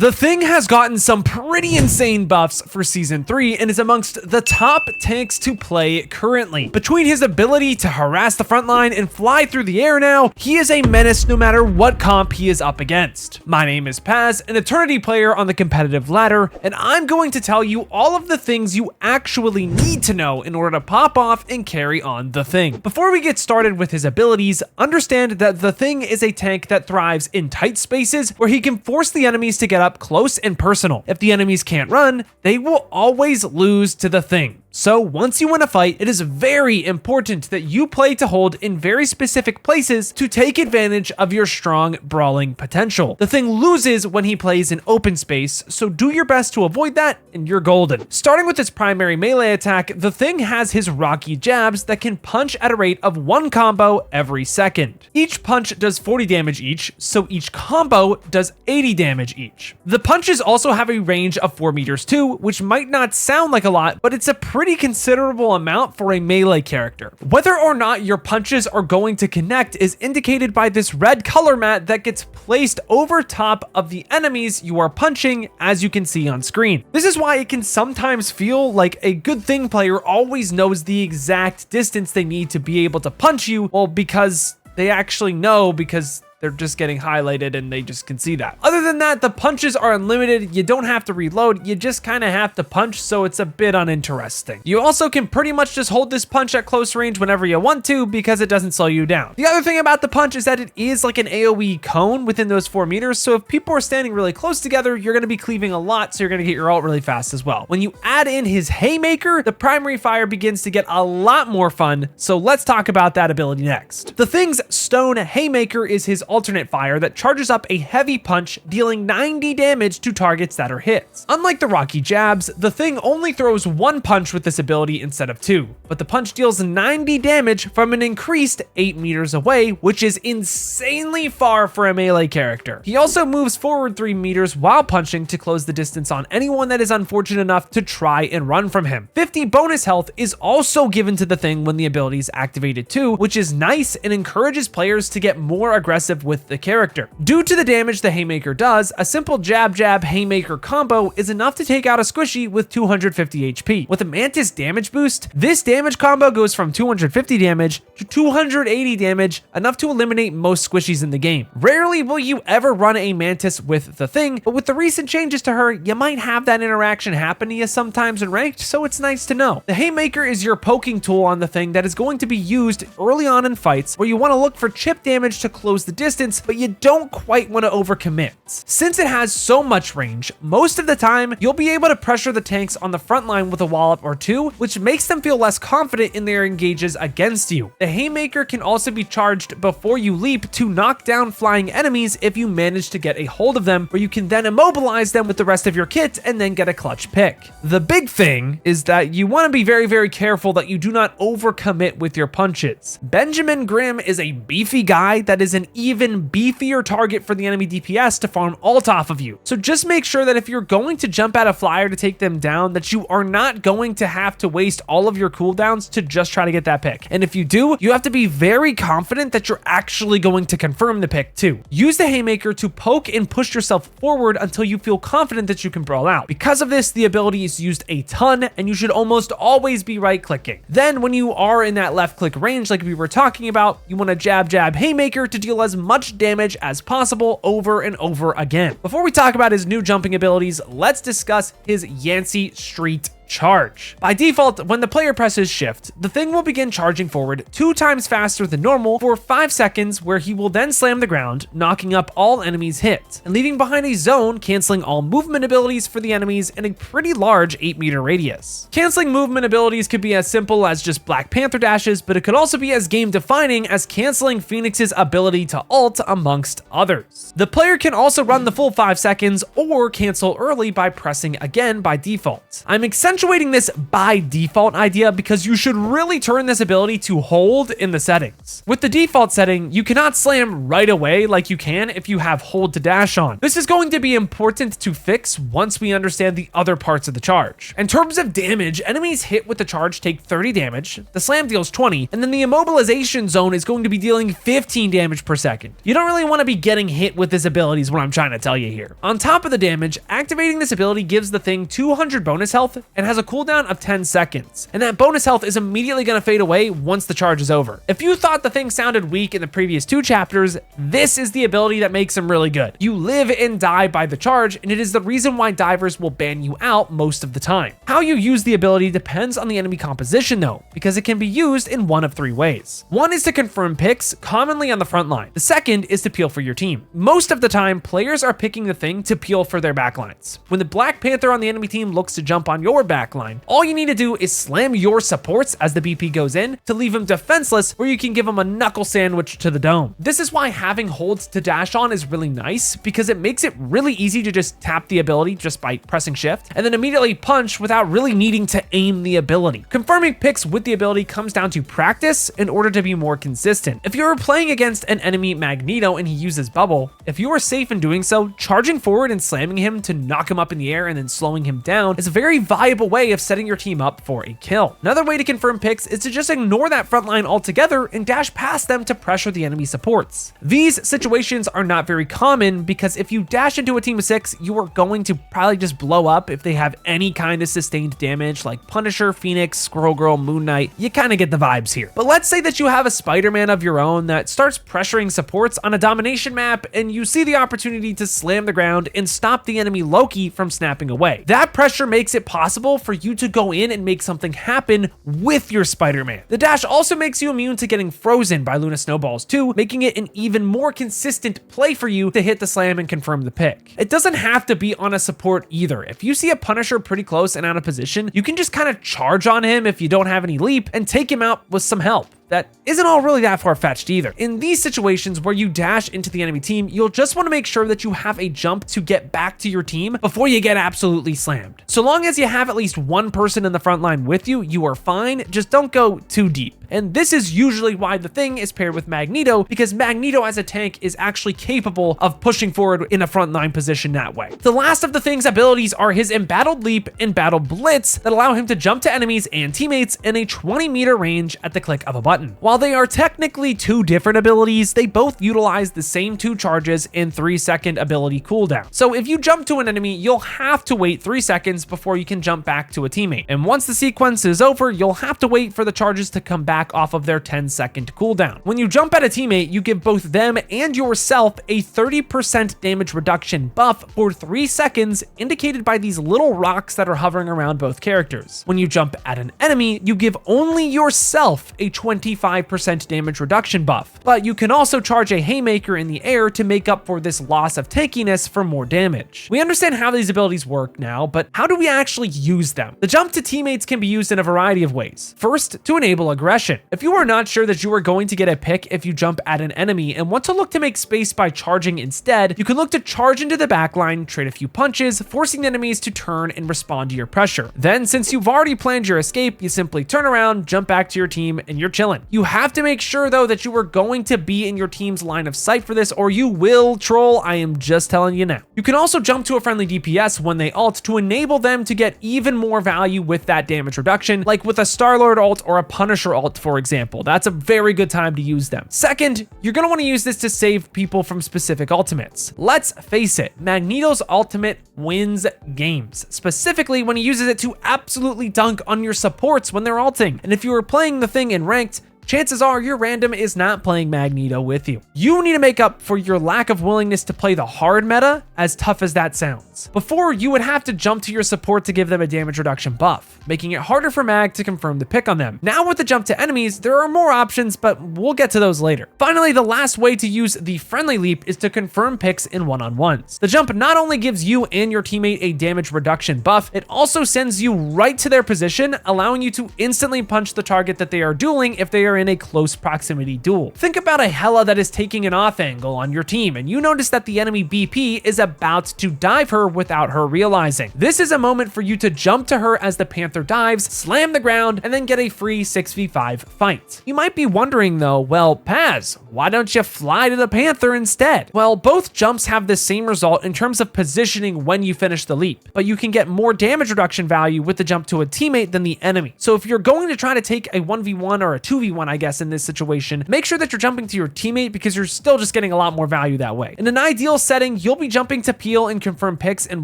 The Thing has gotten some pretty insane buffs for Season 3 and is amongst the top tanks to play currently. Between his ability to harass the front line and fly through the air now, he is a menace no matter what comp he is up against. My name is Paz, an Eternity player on the competitive ladder, and I'm going to tell you all of the things you actually need to know in order to pop off and carry on The Thing. Before we get started with his abilities, understand that The Thing is a tank that thrives in tight spaces where he can force the enemies to get up close and personal. If the enemies can't run, they will always lose to The Thing. So once you win a fight, it is very important that you play to hold in very specific places to take advantage of your strong brawling potential. The Thing loses when he plays in open space, so do your best to avoid that and you're golden. Starting with his primary melee attack, The Thing has his rocky jabs that can punch at a rate of 1 combo every second. Each punch does 40 damage each, so each combo does 80 damage each. The punches also have a range of 4 meters too, which might not sound like a lot, but it's a pretty considerable amount for a melee character. Whether or not your punches are going to connect is indicated by this red color mat that gets placed over top of the enemies you are punching, as you can see on screen. This is why it can sometimes feel like a Good Thing player always knows the exact distance they need to be able to punch you, well, because they actually know, because they're just getting highlighted and they just can see that. Other than that, the punches are unlimited. You don't have to reload. You just kind of have to punch, so it's a bit uninteresting. You also can pretty much just hold this punch at close range whenever you want to because it doesn't slow you down. The other thing about the punch is that it is like an AoE cone within those 4 meters, so if people are standing really close together, you're going to be cleaving a lot, so you're going to get your ult really fast as well. When you add in his Haymaker, the primary fire begins to get a lot more fun, so let's talk about that ability next. The Thing's Stone Haymaker is his alternate fire that charges up a heavy punch, dealing 90 damage to targets that are hits. Unlike the rocky jabs, The Thing only throws 1 punch with this ability instead of 2, but the punch deals 90 damage from an increased 8 meters away, which is insanely far for a melee character. He also moves forward 3 meters while punching to close the distance on anyone that is unfortunate enough to try and run from him. 50 bonus health is also given to The Thing when the ability is activated too, which is nice and encourages players to get more aggressive with the character. Due to the damage the Haymaker does, a simple jab Haymaker combo is enough to take out a squishy with 250 HP. With a Mantis damage boost, this damage combo goes from 250 damage to 280 damage, enough to eliminate most squishies in the game. Rarely will you ever run a Mantis with The Thing, but with the recent changes to her, you might have that interaction happen to you sometimes in ranked, so it's nice to know. The Haymaker is your poking tool on The Thing that is going to be used early on in fights where you want to look for chip damage to close the distance, but you don't quite want to overcommit. Since it has so much range, most of the time you'll be able to pressure the tanks on the front line with a wallop or 2, which makes them feel less confident in their engages against you. The Haymaker can also be charged before you leap to knock down flying enemies if you manage to get a hold of them, where you can then immobilize them with the rest of your kit and then get a clutch pick. The big thing is that you want to be very careful that you do not overcommit with your punches. Benjamin Grimm is a beefy guy that is an even beefier target for the enemy DPS to farm ult off of you. So just make sure that if you're going to jump at a flyer to take them down, that you are not going to have to waste all of your cooldowns to just try to get that pick. And if you do, you have to be very confident that you're actually going to confirm the pick too. Use the Haymaker to poke and push yourself forward until you feel confident that you can brawl out. Because of this, the ability is used a ton and you should almost always be right clicking. Then when you are in that left click range like we were talking about, you want to jab Haymaker to deal as much damage as possible over and over again. Before we talk about his new jumping abilities, let's discuss his Yancy Street charge. By default, when the player presses shift, The Thing will begin charging forward 2 times faster than normal for 5 seconds, where he will then slam the ground, knocking up all enemies hit, and leaving behind a zone, canceling all movement abilities for the enemies in a pretty large 8-meter radius. Canceling movement abilities could be as simple as just Black Panther dashes, but it could also be as game defining as canceling Phoenix's ability to ult, amongst others. The player can also run the full 5 seconds or cancel early by pressing again by default. I'm eccentric accentuating this by default idea because you should really turn this ability to hold in the settings. With the default setting, you cannot slam right away like you can if you have hold to dash on. This is going to be important to fix once we understand the other parts of the charge. In terms of damage, enemies hit with the charge take 30 damage, the slam deals 20, and then the immobilization zone is going to be dealing 15 damage per second. You don't really want to be getting hit with this ability is what I'm trying to tell you here. On top of the damage, activating this ability gives the thing 200 bonus health and has a cooldown of 10 seconds, and that bonus health is immediately going to fade away once the charge is over. If you thought the thing sounded weak in the previous 2 chapters, this is the ability that makes him really good. You live and die by the charge, and it is the reason why divers will ban you out most of the time. How you use the ability depends on the enemy composition though, because it can be used in one of 3 ways. One is to confirm picks, commonly on the front line. The second is to peel for your team. Most of the time, players are picking the thing to peel for their backlines. When the Black Panther on the enemy team looks to jump on your backline, all you need to do is slam your supports as the BP goes in to leave him defenseless, where you can give him a knuckle sandwich to the dome. This is why having holds to dash on is really nice, because it makes it really easy to just tap the ability just by pressing shift and then immediately punch without really needing to aim the ability. Confirming picks with the ability comes down to practice in order to be more consistent. If you're playing against an enemy Magneto and he uses bubble, if you are safe in doing so, charging forward and slamming him to knock him up in the air and then slowing him down is a very viable way of setting your team up for a kill. Another way to confirm picks is to just ignore that front line altogether and dash past them to pressure the enemy supports. These situations are not very common because if you dash into a team of 6, you are going to probably just blow up if they have any kind of sustained damage like Punisher, Phoenix, Squirrel Girl, Moon Knight. You kind of get the vibes here. But let's say that you have a Spider-Man of your own that starts pressuring supports on a domination map and you see the opportunity to slam the ground and stop the enemy Loki from snapping away. That pressure makes it possible for you to go in and make something happen with your Spider-Man. The dash also makes you immune to getting frozen by Luna Snowballs too, making it an even more consistent play for you to hit the slam and confirm the pick. It doesn't have to be on a support either. If you see a Punisher pretty close and out of position, you can just kind of charge on him if you don't have any leap and take him out with some help. That isn't all really that far-fetched either. In these situations where you dash into the enemy team, you'll just want to make sure that you have a jump to get back to your team before you get absolutely slammed. So long as you have at least one person in the front line with you, you are fine. Just don't go too deep. And this is usually why the thing is paired with Magneto, because Magneto as a tank is actually capable of pushing forward in a frontline position that way. The last of the thing's abilities are his Embattled Leap and Battle Blitz that allow him to jump to enemies and teammates in a 20-meter range at the click of a button. While they are technically 2 different abilities, they both utilize the same 2 charges and 3-second ability cooldown. So if you jump to an enemy, you'll have to wait 3 seconds before you can jump back to a teammate. And once the sequence is over, you'll have to wait for the charges to come back off of their 10-second cooldown. When you jump at a teammate, you give both them and yourself a 30% damage reduction buff for 3 seconds, indicated by these little rocks that are hovering around both characters. When you jump at an enemy, you give only yourself a 25% damage reduction buff, but you can also charge a Haymaker in the air to make up for this loss of tankiness for more damage. We understand how these abilities work now, but how do we actually use them? The jump to teammates can be used in a variety of ways. First, to enable aggression. If you are not sure that you are going to get a pick if you jump at an enemy and want to look to make space by charging instead, you can look to charge into the backline, trade a few punches, forcing the enemies to turn and respond to your pressure. Then, since you've already planned your escape, you simply turn around, jump back to your team, and you're chilling. You have to make sure though that you are going to be in your team's line of sight for this, or you will troll. I am just telling you now. You can also jump to a friendly DPS when they ult to enable them to get even more value with that damage reduction, like with a Star-Lord ult or a Punisher ult, for example. That's a very good time to use them. Second, you're going to want to use this to save people from specific ultimates. Let's face it, Magneto's ultimate wins games, specifically when he uses it to absolutely dunk on your supports when they're ulting. And if you are playing the thing in ranked, chances are your random is not playing Magneto with you. You need to make up for your lack of willingness to play the hard meta, as tough as that sounds. Before, you would have to jump to your support to give them a damage reduction buff, making it harder for Mag to confirm the pick on them. Now with the jump to enemies, there are more options, but we'll get to those later. Finally, the last way to use the friendly leap is to confirm picks in one-on-ones. The jump not only gives you and your teammate a damage reduction buff, it also sends you right to their position, allowing you to instantly punch the target that they are dueling if they are in a close proximity duel. Think about a Hela that is taking an off angle on your team, and you notice that the enemy BP is about to dive her without her realizing. This is a moment for you to jump to her as the Panther dives, slam the ground, and then get a free 6v5 fight. You might be wondering though, well, Paz, why don't you fly to the Panther instead? Well, both jumps have the same result in terms of positioning when you finish the leap, but you can get more damage reduction value with the jump to a teammate than the enemy. So if you're going to try to take a 1v1 or a 2v1, I guess in this situation, make sure that you're jumping to your teammate because you're still just getting a lot more value that way. In an ideal setting, you'll be jumping to peel and confirm picks in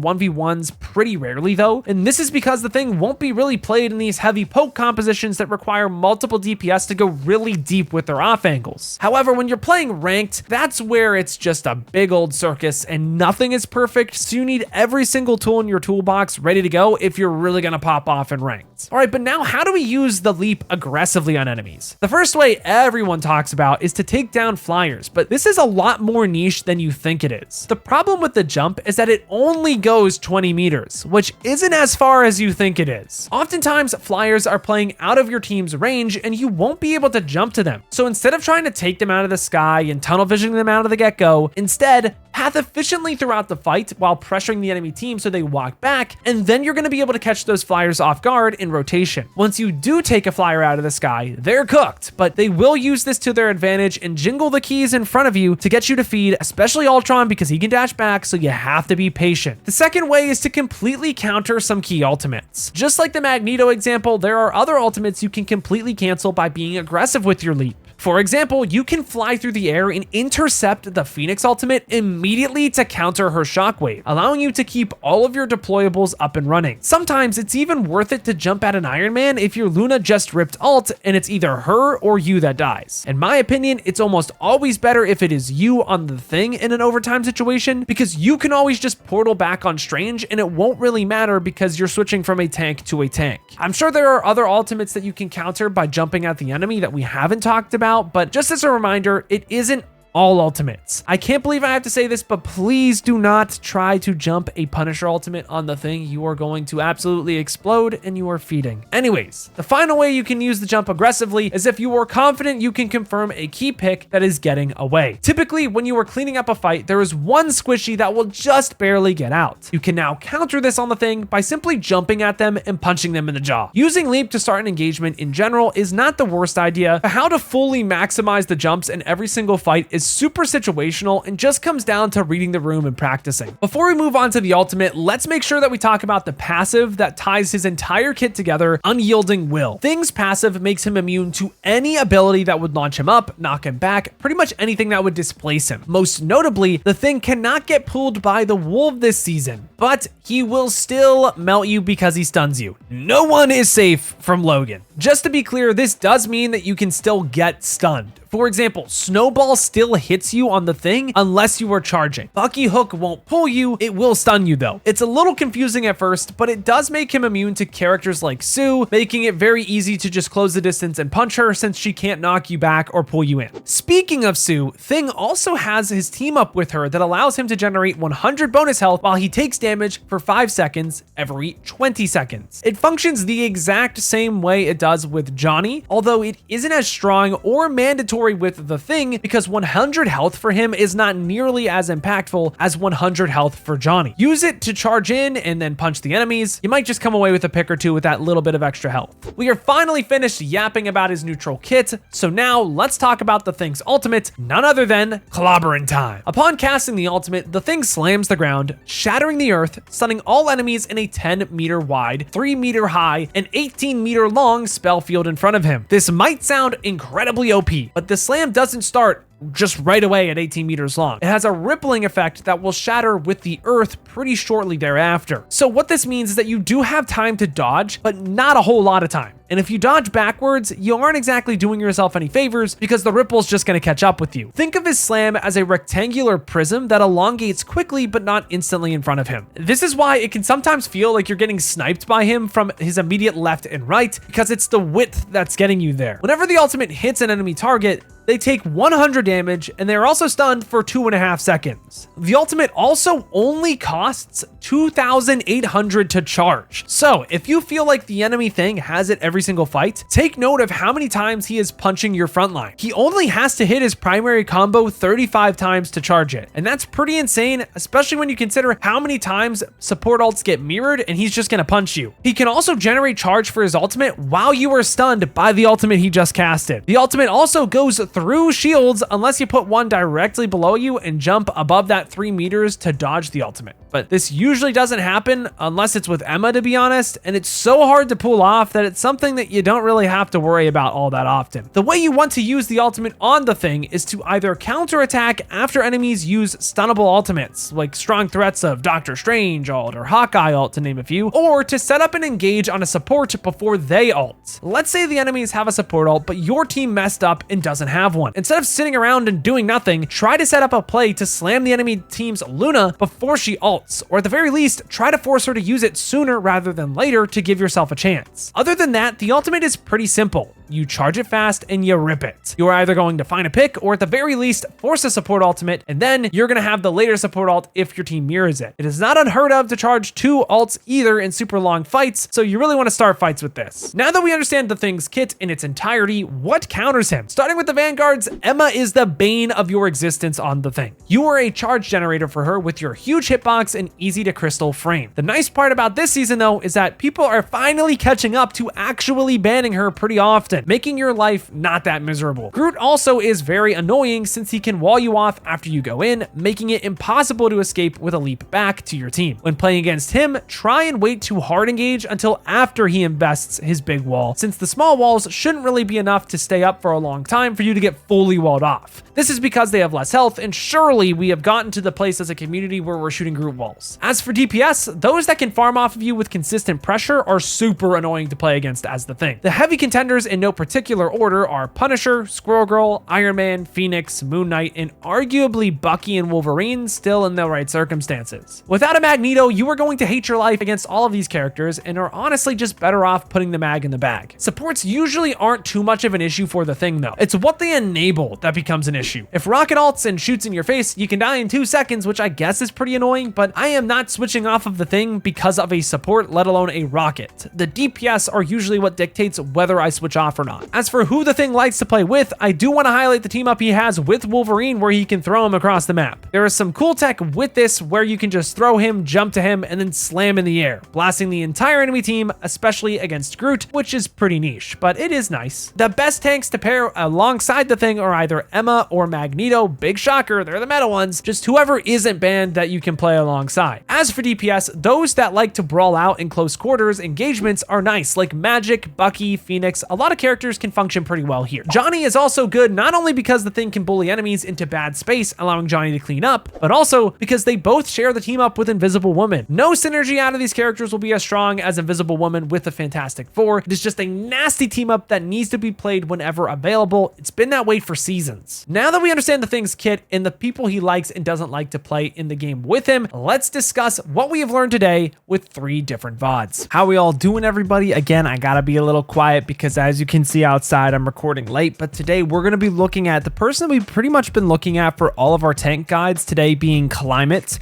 1v1s pretty rarely though, and this is because the thing won't be really played in these heavy poke compositions that require multiple DPS to go really deep with their off angles. However, when you're playing ranked, that's where it's just a big old circus and nothing is perfect, so you need every single tool in your toolbox ready to go if you're really gonna pop off in ranked. All right, but now how do we use the leap aggressively on enemies? The first way everyone talks about is to take down flyers, but this is a lot more niche than you think it is. The problem with the jump is that it only goes 20 meters, which isn't as far as you think it is. Oftentimes, flyers are playing out of your team's range and you won't be able to jump to them. So instead of trying to take them out of the sky and tunnel visioning them out of the get-go, instead, path efficiently throughout the fight while pressuring the enemy team so they walk back, and then you're going to be able to catch those flyers off guard in rotation. Once you do take a flyer out of the sky, they're cooked, but they will use this to their advantage and jingle the keys in front of you to get you to feed, especially Ultron because he can dash back, so you have to be patient. The second way is to completely counter some key ultimates. Just like the Magneto example, there are other ultimates you can completely cancel by being aggressive with your leap. For example, you can fly through the air and intercept the Phoenix ultimate immediately to counter her shockwave, allowing you to keep all of your deployables up and running. Sometimes it's even worth it to jump at an Iron Man if your Luna just ripped ult and it's either her or you that dies. In my opinion, it's almost always better if it is you on the thing in an overtime situation because you can always just portal back on Strange and it won't really matter because you're switching from a tank to a tank. I'm sure there are other ultimates that you can counter by jumping at the enemy that we haven't talked about, but just as a reminder, it isn't all ultimates. I can't believe I have to say this, but please do not try to jump a Punisher ultimate on the thing. You are going to absolutely explode and you are feeding. Anyways, the final way you can use the jump aggressively is if you are confident you can confirm a key pick that is getting away. Typically, when you are cleaning up a fight, there is one squishy that will just barely get out. You can now counter this on the thing by simply jumping at them and punching them in the jaw. Using leap to start an engagement in general is not the worst idea, but how to fully maximize the jumps in every single fight is super situational and just comes down to reading the room and practicing. Before we move on to the ultimate, let's make sure that we talk about the passive that ties his entire kit together, Unyielding Will. Thing's passive makes him immune to any ability that would launch him up, knock him back, pretty much anything that would displace him. Most notably, the thing cannot get pulled by the Wolf this season, but he will still melt you because he stuns you. No one is safe from Logan. Just to be clear, this does mean that you can still get stunned. For example, Snowball still hits you on the thing unless you are charging. Bucky Hook won't pull you, it will stun you though. It's a little confusing at first, but it does make him immune to characters like Sue, making it very easy to just close the distance and punch her since she can't knock you back or pull you in. Speaking of Sue, Thing also has his team up with her that allows him to generate 100 bonus health while he takes damage for 5 seconds every 20 seconds. It functions the exact same way it does with Johnny, although it isn't as strong or mandatory with the Thing because 100 health for him is not nearly as impactful as 100 health for Johnny. Use it to charge in and then punch the enemies. You might just come away with a pick or two with that little bit of extra health. We are finally finished yapping about his neutral kit, so now let's talk about the Thing's ultimate, none other than Clobberin time. Upon casting the ultimate, the Thing slams the ground, shattering the earth, stunning all enemies in a 10-meter wide, 3-meter high, and 18-meter long spell field in front of him. This might sound incredibly OP, but the slam doesn't start just right away at 18 meters long. It has a rippling effect that will shatter with the earth pretty shortly thereafter. So what this means is that you do have time to dodge, but not a whole lot of time. And if you dodge backwards, you aren't exactly doing yourself any favors because the ripple's just gonna catch up with you. Think of his slam as a rectangular prism that elongates quickly but not instantly in front of him. This is why it can sometimes feel like you're getting sniped by him from his immediate left and right because it's the width that's getting you there. Whenever the ultimate hits an enemy target, They take 100 damage, and they are also stunned for 2.5 seconds. The ultimate also only costs 2,800 to charge. So if you feel like the enemy thing has it every single fight, take note of how many times he is punching your front line. He only has to hit his primary combo 35 times to charge it. And that's pretty insane, especially when you consider how many times support ults get mirrored and he's just gonna punch you. He can also generate charge for his ultimate while you are stunned by the ultimate he just casted. The ultimate also goes through shields unless you put one directly below you and jump above that 3 meters to dodge the ultimate. But this usually doesn't happen unless it's with Emma, to be honest, and it's so hard to pull off that it's something that you don't really have to worry about all that often. The way you want to use the ultimate on the thing is to either counterattack after enemies use stunnable ultimates, like strong threats of Doctor Strange ult or Hawkeye ult to name a few, or to set up and engage on a support before they ult. Let's say the enemies have a support ult, but your team messed up and doesn't have one. Instead of sitting around and doing nothing, try to set up a play to slam the enemy team's Luna before she ults, or at the very least, try to force her to use it sooner rather than later to give yourself a chance. Other than that, the ultimate is pretty simple. You charge it fast and you rip it. You're either going to find a pick or at the very least force a support ultimate, and then you're going to have the later support ult if your team mirrors it. It is not unheard of to charge 2 ults either in super long fights, so you really want to start fights with this. Now that we understand the thing's kit in its entirety, what counters him? Starting with the Vanguards, Emma is the bane of your existence on the thing. You are a charge generator for her with your huge hitbox and easy to crystal frame. The nice part about this season though is that people are finally catching up to actually banning her pretty often, making your life not that miserable. Groot also is very annoying since he can wall you off after you go in, making it impossible to escape with a leap back to your team. When playing against him, try and wait to hard engage until after he invests his big wall, since the small walls shouldn't really be enough to stay up for a long time for you to get fully walled off. This is because they have less health, and surely we have gotten to the place as a community where we're shooting Groot walls. As for DPS, those that can farm off of you with consistent pressure are super annoying to play against as the thing. The heavy contenders in no particular order are Punisher, Squirrel Girl, Iron Man, Phoenix, Moon Knight, and arguably Bucky and Wolverine still in the right circumstances. Without a Magneto, you are going to hate your life against all of these characters and are honestly just better off putting the mag in the bag. Supports usually aren't too much of an issue for the thing though. It's what they enable that becomes an issue. If Rocket ults and shoots in your face, you can die in 2 seconds, which I guess is pretty annoying, but I am not switching off of the thing because of a support, let alone a rocket. The DPS are usually what dictates whether I switch off or not. As for who the thing likes to play with, I do want to highlight the team up he has with Wolverine where he can throw him across the map. There is some cool tech with this where you can just throw him, jump to him, and then slam in the air, blasting the entire enemy team, especially against Groot, which is pretty niche, but it is nice. The best tanks to pair alongside the thing are either Emma or Magneto. Big shocker, they're the meta ones, just whoever isn't banned that you can play alongside. As for DPS, those that like to brawl out in close quarters engagements are nice, like Magic, Bucky, Phoenix. A lot of characters can function pretty well here. Johnny is also good not only because the thing can bully enemies into bad space, allowing Johnny to clean up, but also because they both share the team up with Invisible Woman. No synergy out of these characters will be as strong as Invisible Woman with the Fantastic Four. It is just a nasty team up that needs to be played whenever available. It's been that way for seasons. Now that we understand the thing's kit and the people he likes and doesn't like to play in the game with him, let's discuss what we have learned today with 3 different VODs. How we all doing, everybody? Again, I gotta be a little quiet because as you can see outside, I'm recording late, but today we're gonna be looking at the person we've pretty much been looking at for all of our tank guides, today being Climate.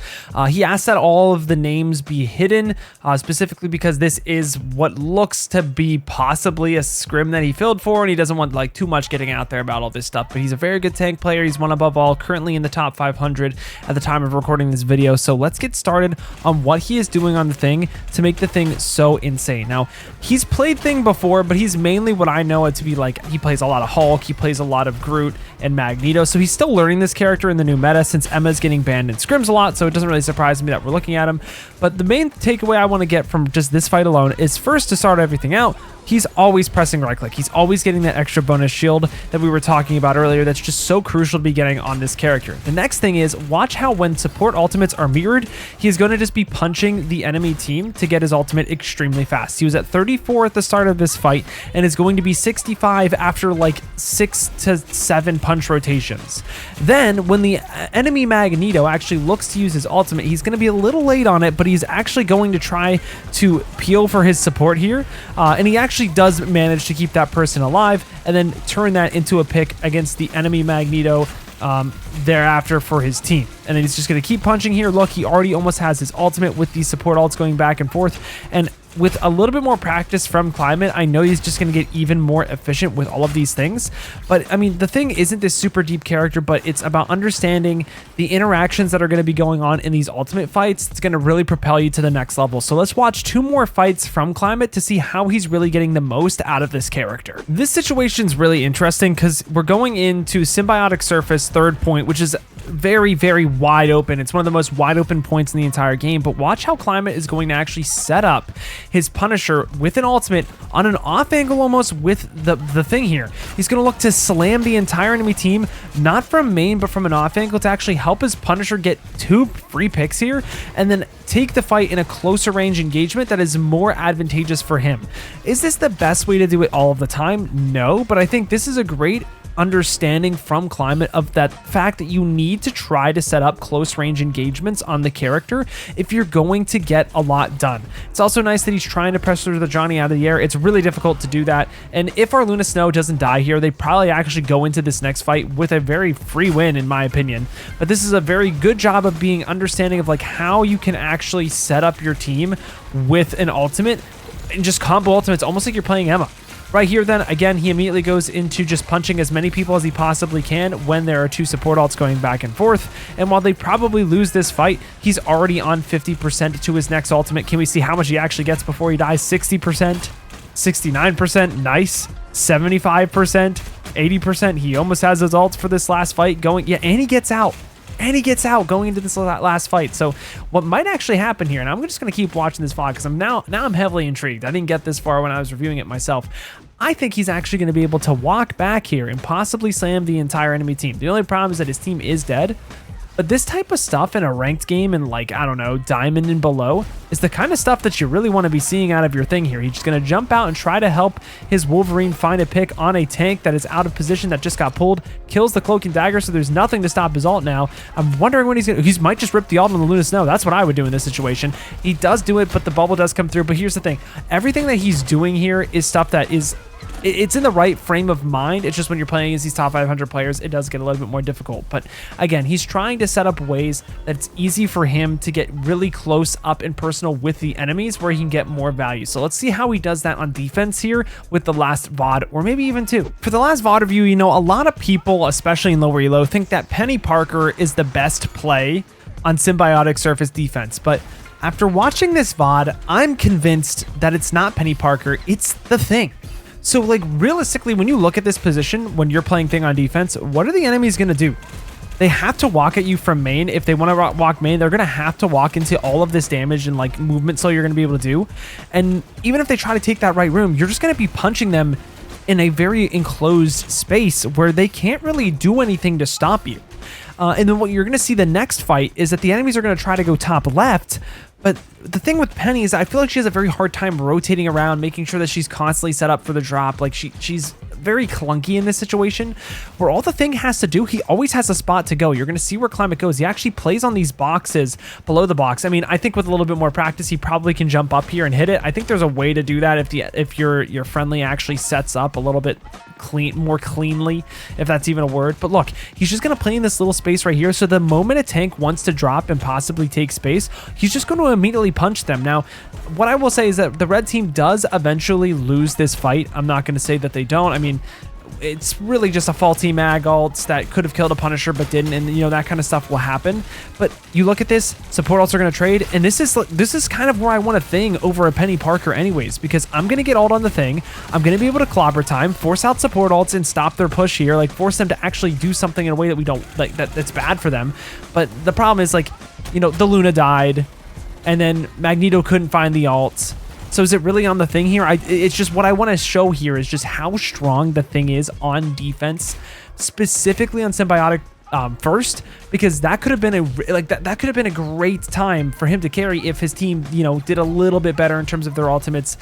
He asked that all of the names be hidden, specifically because this is what looks to be possibly a scrim that he filled for, and he doesn't want like too much getting out there about all this stuff, but he's a very good tank player. He's one above all, currently in the top 500 at the time of recording this video. So let's get started on what he is doing on the thing to make the thing so insane. Now, he's played Thing before, but he's mainly what I know it to be like. He plays a lot of Hulk, he plays a lot of Groot and Magneto, so he's still learning this character in the new meta since Emma's getting banned in scrims a lot, so it doesn't really surprise me that we're looking at him. But the main takeaway I want to get from just this fight alone is, first, to start everything out, he's always pressing right click. He's always getting that extra bonus shield that we were talking about earlier that's just so crucial to be getting on this character. The next thing is, watch how when support ultimates are mirrored, he's going to just be punching the enemy team to get his ultimate extremely fast. He was at 34 at the start of this fight and is going to be 65 after like 6 to 7 punch rotations. Then when the enemy Magneto actually looks to use his ultimate, he's going to be a little late on it, but he's actually going to try to peel for his support here, and he actually actually does manage to keep that person alive and then turn that into a pick against the enemy Magneto thereafter for his team. And then he's just going to keep punching here. Look, he already almost has his ultimate with these support ults going back and forth. And with a little bit more practice from Climate, I know he's just going to get even more efficient with all of these things. But I mean, the thing isn't this super deep character, but it's about understanding the interactions that are going to be going on in these ultimate fights. It's going to really propel you to the next level. So let's watch 2 more fights from Climate to see how he's really getting the most out of this character. This situation's really interesting because we're going into Symbiotic Surface 3rd point, which is very, very wide open. It's one of the most wide open points in the entire game, but watch how Climate is going to actually set up his Punisher with an ultimate on an off angle almost with the thing here. He's going to look to slam the entire enemy team, not from main, but from an off angle to actually help his Punisher get 2 free picks here and then take the fight in a closer range engagement that is more advantageous for him. Is this the best way to do it all of the time? No, but I think this is a great understanding from Climate of that fact that you need to try to set up close range engagements on the character if you're going to get a lot done. It's also nice that he's trying to pressure the Johnny out of the air. It's really difficult to do that, and if our Luna Snow doesn't die here, they probably actually go into this next fight with a very free win in my opinion. But this is a very good job of being understanding of like how you can actually set up your team with an ultimate and just combo ultimates almost like you're playing Emma. Right here then, again, he immediately goes into just punching as many people as he possibly can when there are 2 support ults going back and forth. And while they probably lose this fight, he's already on 50% to his next ultimate. Can we see how much he actually gets before he dies? 60%, 69%, nice, 75%, 80%. He almost has his ults for this last fight going. Yeah, and he gets out. And he gets out going into this last fight. So what might actually happen here, and I'm just going to keep watching this VOD because now I'm heavily intrigued. I didn't get this far when I was reviewing it myself. I think he's actually going to be able to walk back here and possibly slam the entire enemy team. The only problem is that his team is dead. But this type of stuff in a ranked game in like, I don't know, Diamond and below is the kind of stuff that you really want to be seeing out of your thing here. He's just going to jump out and try to help his Wolverine find a pick on a tank that is out of position that just got pulled, kills the Cloak and Dagger, so there's nothing to stop his ult now. I'm wondering when he might just rip the ult on the Luna Snow. That's what I would do in this situation. He does do it, but the bubble does come through. But here's the thing. Everything that he's doing here is stuff that is... It's in the right frame of mind. It's just when you're playing against these top 500 players, it does get a little bit more difficult. But again, he's trying to set up ways that it's easy for him to get really close up and personal with the enemies where he can get more value. So let's see how he does that on defense here with the last VOD, or maybe even 2. For the last VOD review, you know, a lot of people, especially in lower elo, think that Penny Parker is the best play on Symbiotic Surface defense. But after watching this VOD, I'm convinced that it's not Penny Parker, it's the Thing. So like realistically, when you look at this position, when you're playing Thing on defense, what are the enemies going to do? They have to walk at you from main. If they want to walk main, they're going to have to walk into all of this damage and like movement so you're going to be able to do. And even if they try to take that right room, you're just going to be punching them in a very enclosed space where they can't really do anything to stop you. And then what you're going to see the next fight is that the enemies are going to try to go top left. But the thing with Penny is I feel like she has a very hard time rotating around, making sure that she's constantly set up for the drop. Like she's very clunky in this situation where all the Thing has to do, he always has a spot to go. You're going to see where Climate goes. He actually plays on these boxes below the box. I mean, I think with a little bit more practice, he probably can jump up here and hit it. I think there's a way to do that if your friendly actually sets up a little bit more cleanly, if that's even a word. But look, he's just going to play in this little space right here. So the moment a tank wants to drop and possibly take space, he's just going to immediately punch them. Now, what I will say is that the red team does eventually lose this fight. I'm not going to say that they don't. I mean, it's really just a faulty mag ults that could have killed a Punisher but didn't, and you know, that kind of stuff will happen. But you look at this, support ults are going to trade, and this is kind of where I want a Thing over a Penny Parker anyways, because I'm going to get ult on the Thing, I'm going to be able to clobber time, force out support ults and stop their push here, like force them to actually do something in a way that we don't like, that's bad for them. But the problem is, like, you know, the Luna died and then Magneto couldn't find the ults. So is it really on the Thing here? It's just what I want to show here is just how strong the Thing is on defense, specifically on Symbiotic first, because that could have been that could have been a great time for him to carry if his team, you know, did a little bit better in terms of their ultimates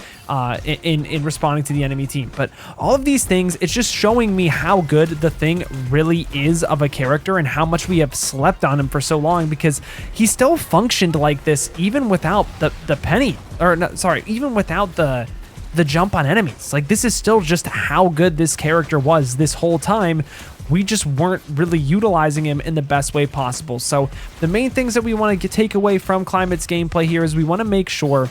in responding to the enemy team. But all of these things, it's just showing me how good the Thing really is of a character and how much we have slept on him for so long, because he still functioned like this even without the Penny, or no, sorry, even without the the jump on enemies. Like, this is still just how good this character was this whole time. We just weren't really utilizing him in the best way possible. So the main things that we want to take away from Climate's gameplay here is we want to make sure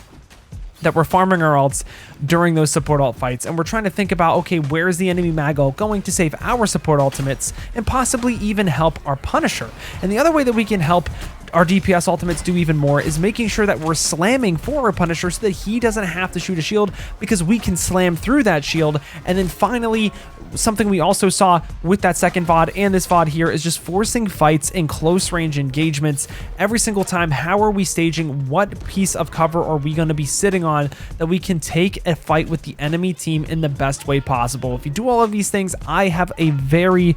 that we're farming our ults during those support ult fights, and we're trying to think about, okay, where is the enemy mag ult going to save our support ultimates and possibly even help our Punisher. And the other way that we can help our DPS ultimates do even more is making sure that we're slamming for our Punisher so that he doesn't have to shoot a shield, because we can slam through that shield. And then finally, something we also saw with that second VOD and this VOD here is just forcing fights in close range engagements every single time. How are we staging? What piece of cover are we going to be sitting on that we can take a fight with the enemy team in the best way possible? If you do all of these things, I have a very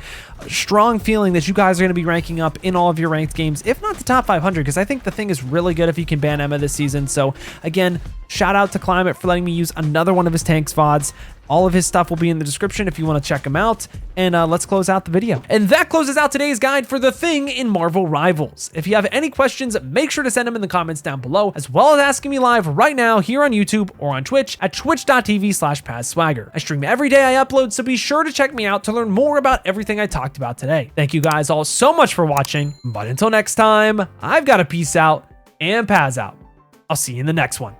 strong feeling that you guys are going to be ranking up in all of your ranked games, if not the top 500, because I think the thing is really good if you can ban Emma this season. So again, shout out to Climate for letting me use another one of his tanks VODs. All of his stuff will be in the description if you want to check him out. And let's close out the video. And that closes out today's guide for the thing in Marvel Rivals. If you have any questions, make sure to send them in the comments down below, as well as asking me live right now here on YouTube or on Twitch at twitch.tv/PazSwagger. I stream every day I upload, so be sure to check me out to learn more about everything I talked about today. Thank you guys all so much for watching, but until next time, I've got to peace out and Paz out. I'll see you in the next one.